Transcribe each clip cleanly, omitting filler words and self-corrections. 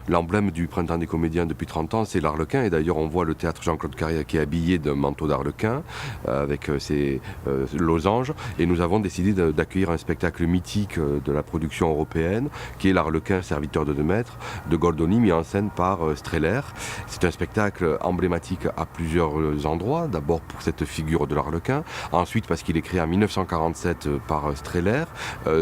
L'emblème du Printemps des comédiens depuis 30 ans, c'est l'Arlequin. Et d'ailleurs, on voit le théâtre Jean-Claude Carrière qui est habillé d'un manteau d'Arlequin avec ses losanges. Et nous avons décidé d'accueillir un spectacle mythique de la production européenne qui est l'Arlequin, serviteur de Démètre, de Goldoni, mis en scène par Strehler. C'est un spectacle emblématique à plusieurs endroits. D'abord pour cette figure de l'Arlequin. Ensuite parce qu'il est créé en 1947 par Strehler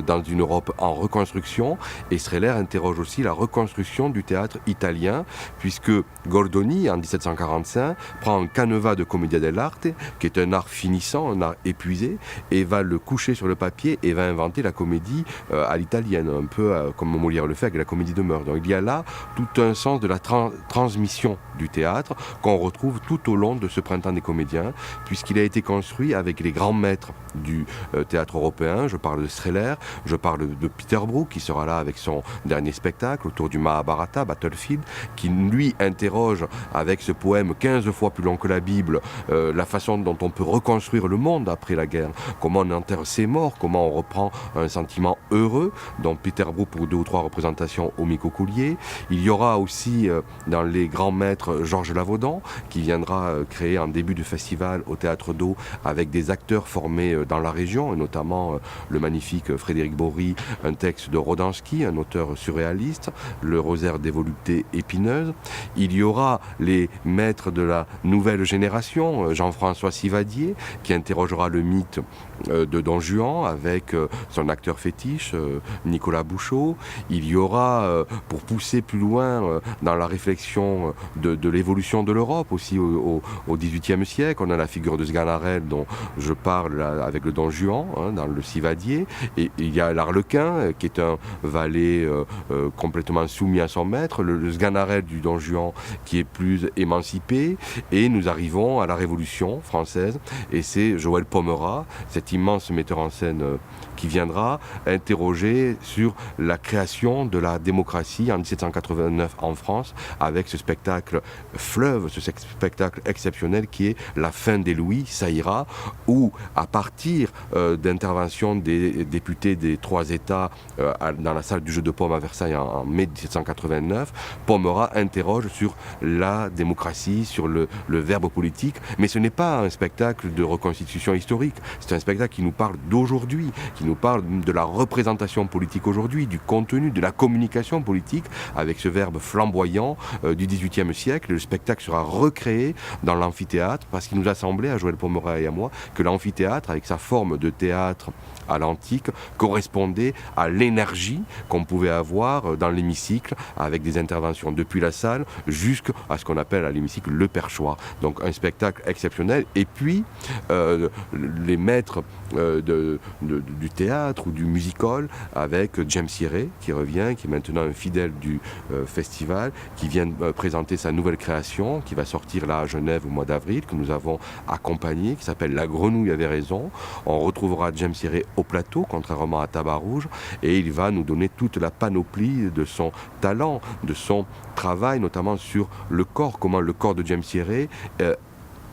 dans une Europe en reconstruction. Et Strehler interroge aussi la reconstruction du théâtre italien, puisque Goldoni, en 1745, prend un canevas de commedia dell'arte, qui est un art finissant, un art épuisé, et va le coucher sur le papier et va inventer la comédie à l'italienne, un peu comme Molière le fait avec la comédie de Meur. Donc il y a là tout un sens de la transmission du théâtre qu'on retrouve tout au long de ce Printemps des comédiens, puisqu'il a été construit avec les grands maîtres du théâtre européen. Je parle de Strehler, je parle de Peter Brook, qui sera là avec son dernier spectacle autour du Mahabharata, Battlefield, qui lui interroge avec ce poème 15 fois plus long que la Bible, la façon dont on peut reconstruire le monde après la guerre, comment on enterre ses morts, comment on reprend un sentiment heureux, dont Peter Brook pour 2 ou 3 représentations au Micocoulier. Il y aura aussi dans les grands maîtres Georges Lavaudan, qui viendra créer en début de festival au Théâtre d'Eau avec des acteurs formés dans la région, et notamment le magnifique Frédéric Bory, un texte de Rodansky, un auteur surréaliste, le Rosaire des voluptés épineuses. Il y aura les maîtres de la nouvelle génération, Jean-François Sivadier, qui interrogera le mythe de Don Juan avec son acteur fétiche, Nicolas Bouchot. Il y aura, pour pousser plus loin dans la réflexion de l'évolution de l'Europe aussi au XVIIIe siècle, on a la figure de Sganarelle dont je parle avec le Don Juan, dans le Sivadier. Et il y a l'Arlequin, qui est un valet complètement soumis à son maître, le Sganarelle du Don Juan qui est plus émancipé, et nous arrivons à la Révolution française, et c'est Joël Pomera, cet immense metteur en scène qui viendra interroger sur la création de la démocratie en 1789 en France, avec ce spectacle fleuve, ce spectacle exceptionnel qui est La fin des Louis, ça ira, où à partir d'interventions des députés des 3 États dans la salle du Jeu de Paume à Versailles en mai 1789, Pomera interroge sur la démocratie, sur le verbe politique, mais ce n'est pas un spectacle de reconstitution historique, c'est un spectacle qui nous parle d'aujourd'hui, qui nous parle de la représentation politique aujourd'hui, du contenu, de la communication politique, avec ce verbe flamboyant du XVIIIe siècle. Le spectacle sera recréé dans l'amphithéâtre, parce qu'il nous a semblé, à Joël Pomera et à moi, que l'amphithéâtre, avec sa forme de théâtre à l'antique, correspondait à l'énergie qu'on pouvait avoir dans l'hémicycle, avec des interventions depuis la salle jusqu'à ce qu'on appelle à l'hémicycle le perchoir. Donc un spectacle exceptionnel. Et puis les maîtres du théâtre ou du music-hall, avec James Hiré qui revient, qui est maintenant un fidèle du festival, qui vient présenter sa nouvelle création, qui va sortir là à Genève au mois d'avril, que nous avons accompagné, qui s'appelle La Grenouille avait raison. On retrouvera James Hiré au plateau, contrairement à Tabac Rouge, et il va nous donner toute la panoplie de son talent, de son travail, notamment sur le corps, comment le corps de James Hiré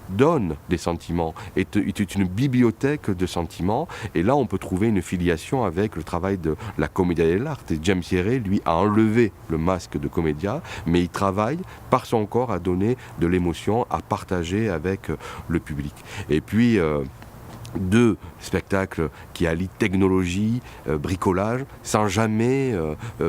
donne des sentiments, est une bibliothèque de sentiments, et là on peut trouver une filiation avec le travail de la commedia dell'arte. James Hiré, lui, a enlevé le masque de comédia, mais il travaille par son corps à donner de l'émotion, à partager avec le public. Et puis 2 spectacles qui allient technologie, bricolage, sans jamais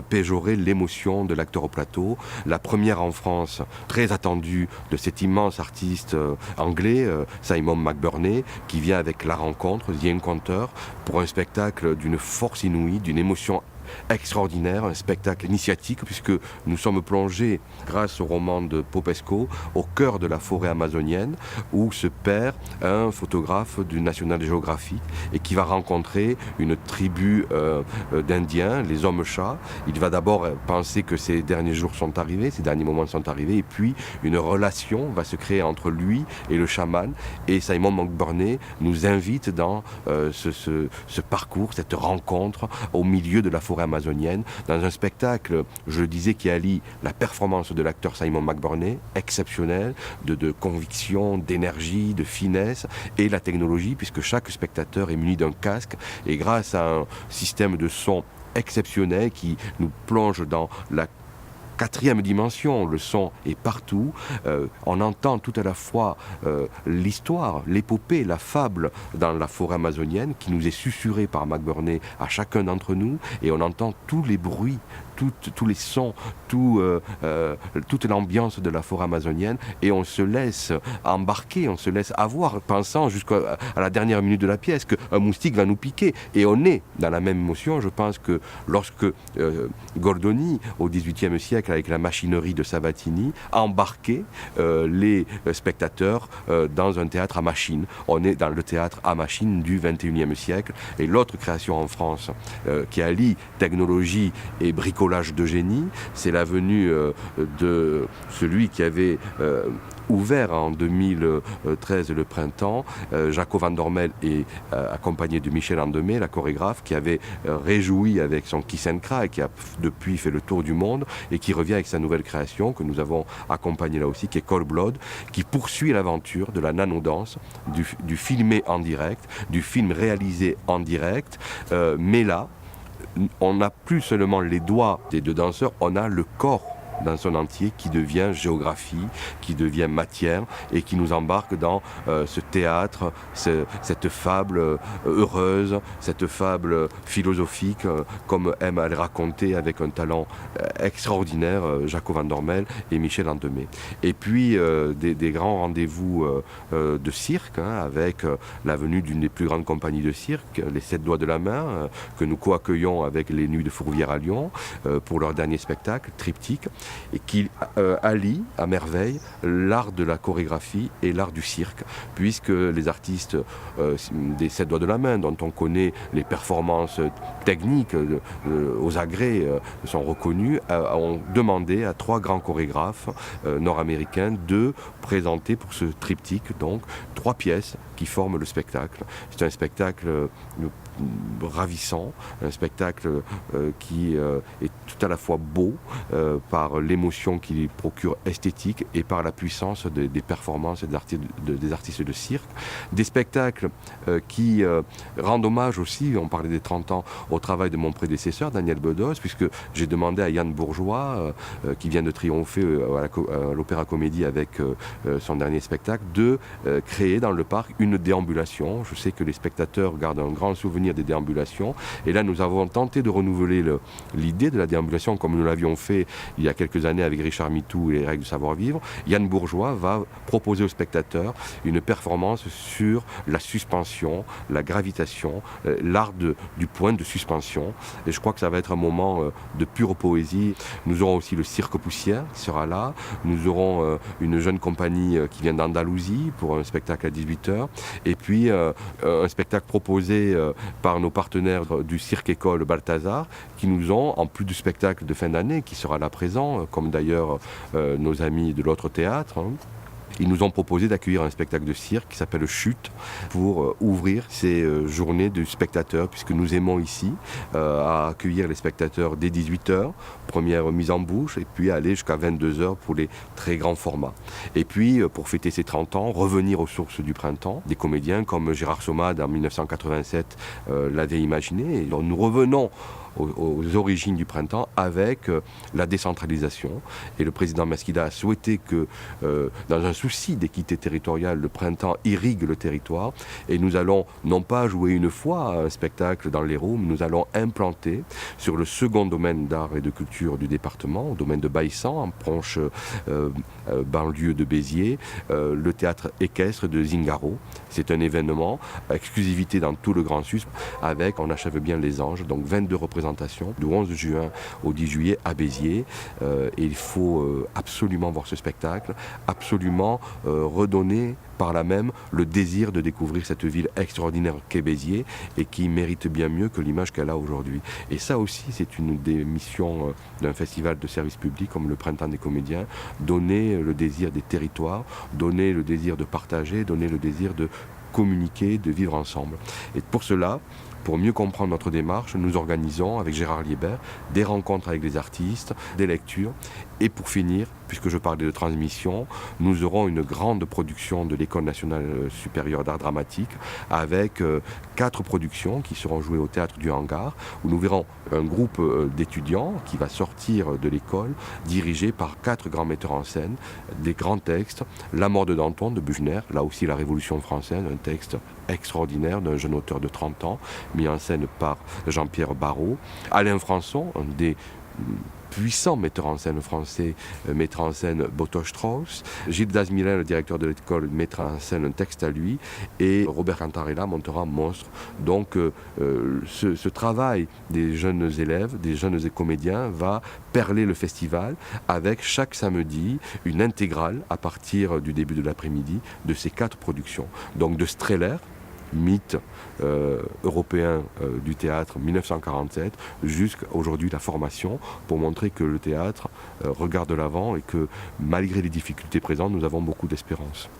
péjorer l'émotion de l'acteur au plateau. La première en France, très attendue, de cet immense artiste anglais, Simon McBurney, qui vient avec La Rencontre, The Encounter, pour un spectacle d'une force inouïe, d'une émotion extraordinaire, un spectacle initiatique, puisque nous sommes plongés, grâce au roman de Popesco, au cœur de la forêt amazonienne, où se perd un photographe du National Geographic et qui va rencontrer une tribu d'Indiens, les hommes-chats. Il va d'abord penser que ces derniers jours sont arrivés, ces derniers moments sont arrivés, et puis une relation va se créer entre lui et le chaman, et Simon McBurney nous invite dans ce parcours, cette rencontre au milieu de la forêt amazonienne, dans un spectacle, je le disais, qui allie la performance de l'acteur Simon McBurney, exceptionnel, de conviction, d'énergie, de finesse, et la technologie, puisque chaque spectateur est muni d'un casque, et grâce à un système de son exceptionnel qui nous plonge dans la quatrième dimension, le son est partout. On entend tout à la fois l'histoire, l'épopée, la fable dans la forêt amazonienne qui nous est susurrée par McBurney à chacun d'entre nous, et on entend tous les bruits, tous les sons, toute l'ambiance de la forêt amazonienne, et on se laisse embarquer, on se laisse avoir, pensant jusqu'à la dernière minute de la pièce qu'un moustique va nous piquer. Et on est dans la même émotion, je pense, que lorsque Goldoni, au XVIIIe siècle, avec la machinerie de Sabatini, a embarqué les spectateurs dans un théâtre à machine. On est dans le théâtre à machine du XXIe siècle. Et l'autre création en France qui allie technologie et bricolage de génie, c'est la venue de celui qui avait ouvert en 2013 le printemps, Jaco van Dormel, et accompagné de Michel Andemé, la chorégraphe, qui avait réjoui avec son Kiss and Cry, qui a depuis fait le tour du monde et qui revient avec sa nouvelle création que nous avons accompagnée là aussi, qui est Cold Blood, qui poursuit l'aventure de la nanodance, du filmé en direct, du film réalisé en direct, mais là, on n'a plus seulement les doigts des deux danseurs, on a le corps dans son entier qui devient géographie, qui devient matière et qui nous embarque dans ce théâtre, cette fable heureuse, cette fable philosophique, comme aime à le raconter avec un talent extraordinaire Jaco van Dormel et Michel Andemé. Et puis des grands rendez-vous de cirque, avec la venue d'une des plus grandes compagnies de cirque, les 7 doigts de la main, que nous co-accueillons avec les Nuits de Fourvière à Lyon pour leur dernier spectacle, Triptyque, et qui allie à merveille l'art de la chorégraphie et l'art du cirque, puisque les artistes des 7 doigts de la main, dont on connaît les performances techniques aux agrès sont reconnus, ont demandé à 3 grands chorégraphes nord-américains de présenter pour ce triptyque donc 3 pièces qui forment le spectacle. C'est un spectacle ravissant, un spectacle qui est tout à la fois beau par l'émotion qu'il procure esthétique et par la puissance des performances des artistes de cirque. Des spectacles qui rendent hommage aussi, on parlait des 30 ans, au travail de mon prédécesseur Daniel Bedos, puisque j'ai demandé à Yann Bourgeois, qui vient de triompher à l'Opéra Comédie avec son dernier spectacle, de créer dans le parc une déambulation. Je sais que les spectateurs gardent un grand souvenir des déambulations, et là nous avons tenté de renouveler l'idée de la déambulation comme nous l'avions fait il y a quelques années avec Richard Mitou et les règles du savoir-vivre. Yann Bourgeois va proposer aux spectateurs une performance sur la suspension, la gravitation, l'art du point de suspension, et je crois que ça va être un moment de pure poésie. Nous aurons aussi le Cirque Poussière qui sera là, nous aurons une jeune compagnie qui vient d'Andalousie pour un spectacle à 18h, et puis un spectacle proposé par nos partenaires du Cirque École Balthazar, qui nous ont, en plus du spectacle de fin d'année qui sera là présent, comme d'ailleurs nos amis de l'autre théâtre, ils nous ont proposé d'accueillir un spectacle de cirque qui s'appelle Chute pour ouvrir ces journées du spectateur, puisque nous aimons ici à accueillir les spectateurs dès 18h, première mise en bouche, et puis aller jusqu'à 22h pour les très grands formats. Et puis, pour fêter ces 30 ans, revenir aux sources du printemps. Des comédiens comme Gérard Somade en 1987 l'avaient imaginé. Et nous revenons aux origines du printemps avec la décentralisation. Et le président Mesquida a souhaité que, dans un souci d'équité territoriale, le printemps irrigue le territoire. Et nous allons non pas jouer une fois un spectacle dans l'Hérault, mais nous allons implanter sur le second domaine d'art et de culture du département, au domaine de Baïssan, en proche banlieue de Béziers, le théâtre équestre de Zingaro. C'est un événement, exclusivité dans tout le Grand Sud, avec, on achève bien les Anges, donc 22 représentations du 11 juin au 10 juillet à Béziers. Et il faut absolument voir ce spectacle, absolument redonner par là même le désir de découvrir cette ville extraordinaire qu'est Béziers et qui mérite bien mieux que l'image qu'elle a aujourd'hui. Et ça aussi, c'est une des missions d'un festival de service public comme le Printemps des comédiens, donner le désir des territoires, donner le désir de partager, donner le désir de communiquer, de vivre ensemble. Et pour cela, pour mieux comprendre notre démarche, nous organisons avec Gérard Liébert des rencontres avec les artistes, des lectures. Et pour finir, puisque je parlais de transmission, nous aurons une grande production de l'École nationale supérieure d'art dramatique avec 4 productions qui seront jouées au Théâtre du Hangar, où nous verrons un groupe d'étudiants qui va sortir de l'école, dirigé par 4 grands metteurs en scène, des grands textes, La mort de Danton de Buchner, là aussi la Révolution française, un texte extraordinaire d'un jeune auteur de 30 ans, mis en scène par Jean-Pierre Barrault, Alain Françon, un des puissant metteur en scène français, mettra en scène Boto Strauss. Gilles Dasmilin, le directeur de l'école, mettra en scène un texte à lui, et Robert Cantarella montera Monstre. Donc ce travail des jeunes élèves, des jeunes comédiens, va perler le festival avec chaque samedi une intégrale à partir du début de l'après-midi de ces 4 productions. Donc de Strehler, mythe européen du théâtre 1947, jusqu'à aujourd'hui la formation, pour montrer que le théâtre regarde l'avant et que malgré les difficultés présentes, nous avons beaucoup d'espérance.